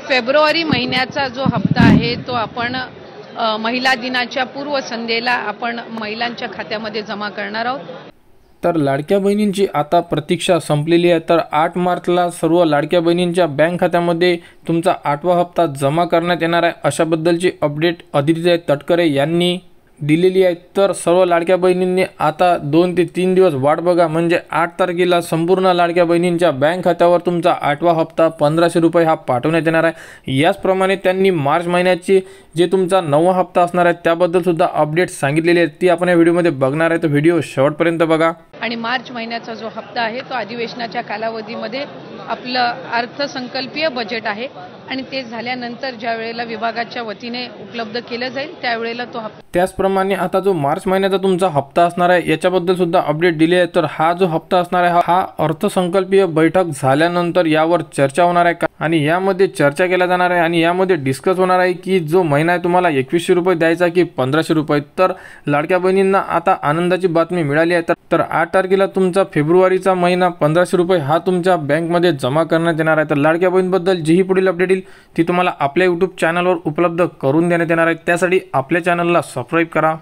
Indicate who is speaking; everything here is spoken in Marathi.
Speaker 1: फेब्रुवारी महिन्याचा जो हप्ता आहे तो आपण महिला दिनाच्या पूर्वसंध्येला आपण महिलांच्या खात्यामध्ये जमा करणार आहोत।
Speaker 2: तर लाडक्या बहिणींची आता प्रतीक्षा संपलेली आहे। तर 8 मार्चला सर्व लाडक्या बहिणींच्या बँक खात्यामध्ये तुमचा 8वा हप्ता जमा करण्यात येणार आहे, अशाबद्दलची अपडेट आदित्य तटकरे यांनी दिलेली आहे। तर सर्व लाडक्या बहिणींनी आता 2 ते 3 दिवस वाट बघा, म्हणजे 8 तारखेला संपूर्ण लाडक्या बहिणींच्या बँक खात्यावर तुमचा 8वा हप्ता 1500 रुपये हा पाठवण्यात येणार आहे। याचप्रमाणे त्यांनी मार्च महिन्याची जे तुमचा 9वा हप्ता असणार आहे त्याबद्दल सुद्धा अपडेट सांगितलेली आहे, ती आपण या व्हिडिओमध्ये बघणार आहे। तर व्हिडिओ शेवटपर्यंत बघा।
Speaker 1: आणि मार्च महिन्याचा जो हप्ता आहे तो अधिवेशनाच्या कालावधीमध्ये आपलं अर्थसंकल्पीय बजेट आहे आणि ते झाल्यानंतर ज्या वेळेला विभागाच्या वतीने उपलब्ध केलं जाईल त्यावेळेला तो हप्ता।
Speaker 2: त्याचप्रमाणे आता जो मार्च महिन्याचा तुमचा हप्ता असणार आहे याच्याबद्दल सुद्धा अपडेट दिली आहे। तर हा जो हप्ता असणार आहे हा अर्थसंकल्पीय बैठक झाल्यानंतर यावर चर्चा होणार आहे आणि यामध्ये चर्चा केल्या जाणार आहे आणि यामध्ये डिस्कस होणार आहे की जो महिना आहे तुम्हाला 2100 रुपये द्यायचा की 1500 रुपये। तर लाडक्या बहिणींना आता आनंदाची बातमी मिळाली आहे। तर 8 तारखेला तुमचा फेब्रुवारीचा महिना 1500 रुपये हा तुमच्या बँकमध्ये जमा करण्यात येणार आहे। तर लाडक्या बहिणींबद्दल जी ही पुढील अपडेट येईल ती तुम्हाला आपल्या YouTube चॅनलवर उपलब्ध करून देण्यात येणार आहे। त्यासाठी आपल्या चॅनलला सबस्क्राइब करा।